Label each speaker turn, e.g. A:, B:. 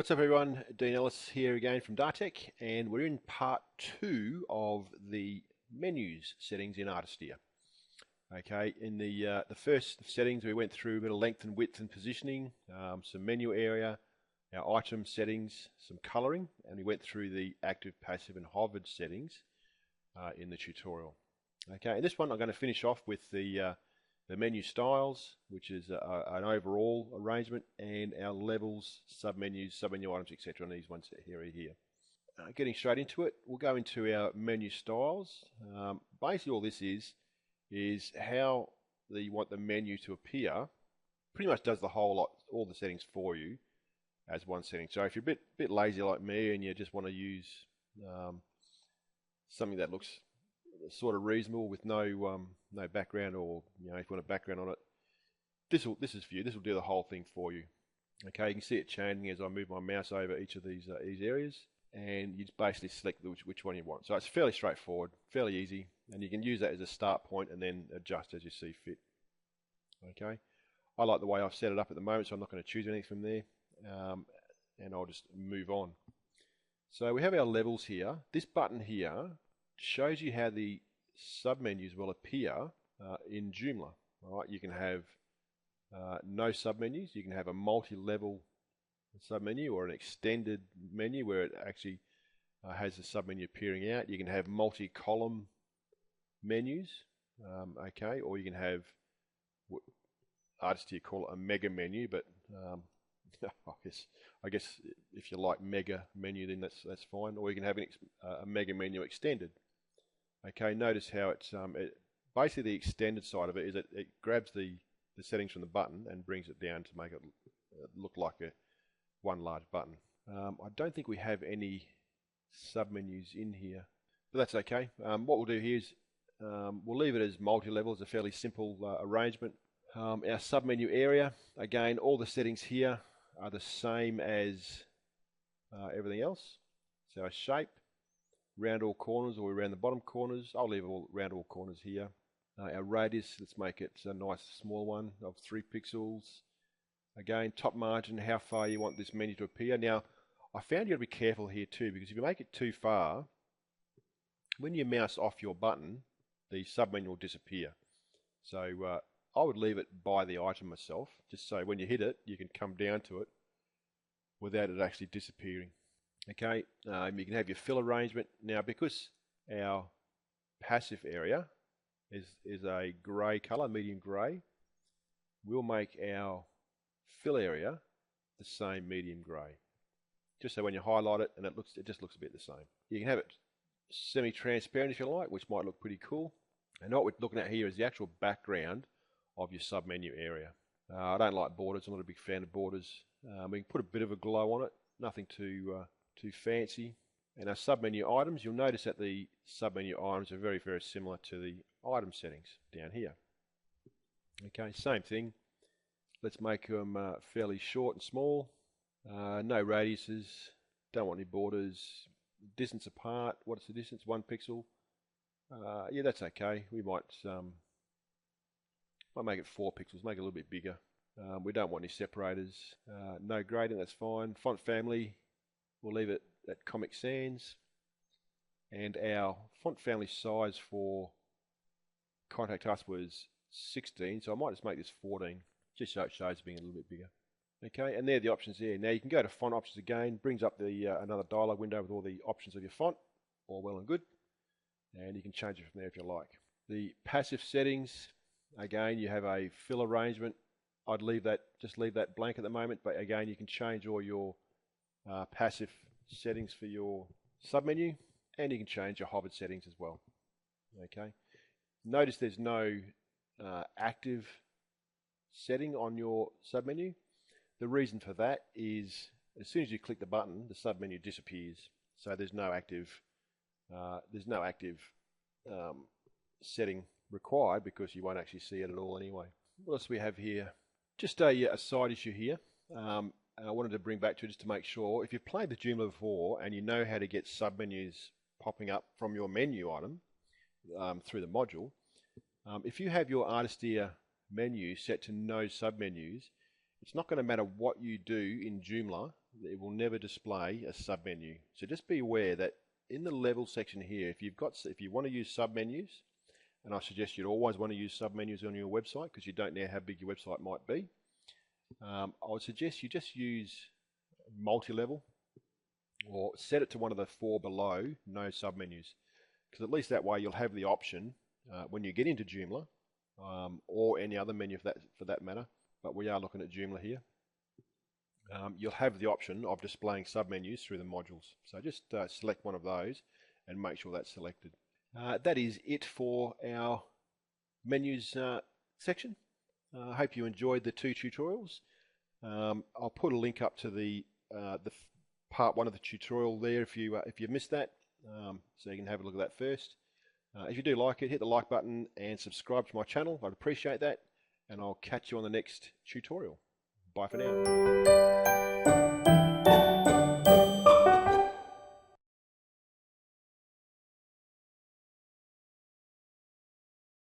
A: What's up everyone, Dean Ellis here again from Dartech, and we're in part 2 of the menus settings in Artisteer. Okay, in the first settings we went through a bit of length and width and positioning, some menu area, our item settings, some colouring, and we went through the active, passive and hovered settings in the tutorial. Okay, in this one I'm going to finish off with the menu styles, which is an overall arrangement, and our levels, submenus, submenu items, etc. And these ones here. Getting straight into it, we'll go into our menu styles. Basically all this is how you want the menu to appear. Pretty much does the whole lot, all the settings for you as one setting. So if you're a bit lazy like me and you just want to use something that looks sort of reasonable with no background, or if you want a background on it, this is for you. This will do the whole thing for you. Okay, you can see it changing as I move my mouse over each of these areas, and you just basically select which one you want. So it's fairly straightforward, fairly easy, and you can use that as a start point and then adjust as you see fit. Okay, I like the way I've set it up at the moment, so I'm not going to choose anything from there, and I'll just move on. So we have our levels here. This button here shows you how the submenus will appear in Joomla. Right? You can have no submenus. You can have a multi-level submenu or an extended menu where it actually has the submenu appearing out. You can have multi-column menus, okay, or you can have what artists here call it a mega menu, but I guess if you like mega menu, then that's fine. Or you can have a mega menu extended. Okay, notice how it's basically the extended side of it is it grabs the settings from the button and brings it down to make it look like one large button. I don't think we have any submenus in here, but that's okay. What we'll do here is we'll leave it as multi-level. It's a fairly simple arrangement. Our submenu area, again, all the settings here are the same as everything else. So our shape, round all corners or around the bottom corners. I'll leave all round all corners here. Our radius, let's make it a nice small one of 3 pixels. Again, top margin, how far you want this menu to appear. Now, I found you got to be careful here too, because if you make it too far, when you mouse off your button, the submenu will disappear. So I would leave it by the item myself, just so when you hit it, you can come down to it without it actually disappearing. Okay, you can have your fill arrangement. Now, because our passive area is a grey colour, medium grey, we'll make our fill area the same medium grey. Just so when you highlight it, and it just looks a bit the same. You can have it semi-transparent if you like, which might look pretty cool. And what we're looking at here is the actual background of your submenu area. I don't like borders. I'm not a big fan of borders. We can put a bit of a glow on it, nothing too fancy. And our submenu items, you'll notice that the submenu items are very, very similar to the item settings down here. Okay, same thing. Let's make them fairly short and small. No radiuses, don't want any borders. Distance apart, what's the distance? 1 pixel. Yeah, that's okay. We might make it 4 pixels, make it a little bit bigger. We don't want any separators. No gradient, that's fine. Font family, we'll leave it at Comic Sans, and our font family size for Contact Us was 16, so I might just make this 14, just so it shows being a little bit bigger. Okay, and there are the options there. Now you can go to font options again, brings up the another dialog window with all the options of your font, all well and good, and you can change it from there if you like. The passive settings, again, you have a fill arrangement. I'd just leave that blank at the moment, but again, you can change all your passive settings for your submenu, and you can change your hovered settings as well. Okay, notice there's no active setting on your submenu. The reason for that is as soon as you click the button, the submenu disappears. So there's no active setting required, because you won't actually see it at all anyway. What else do we have here? Just a side issue here. I wanted to bring back to just to make sure, if you've played the Joomla before and you know how to get submenus popping up from your menu item through the module, if you have your Artisteer menu set to no submenus, it's not going to matter what you do in Joomla it will never display a submenu. So just be aware that in the level section here, if you want to use submenus, and I suggest you'd always want to use submenus on your website because you don't know how big your website might be, I would suggest you just use multi-level or set it to one of the 4 below, no submenus, because at least that way you'll have the option when you get into Joomla or any other menu for that matter, but we are looking at Joomla here. You'll have the option of displaying submenus through the modules. So just select one of those and make sure that's selected. That is it for our menus section. I hope you enjoyed the 2 tutorials. I'll put a link up to the part 1 of the tutorial there if you missed that, so you can have a look at that first. If you do like it, hit the like button and subscribe to my channel. I'd appreciate that, and I'll catch you on the next tutorial. Bye for now.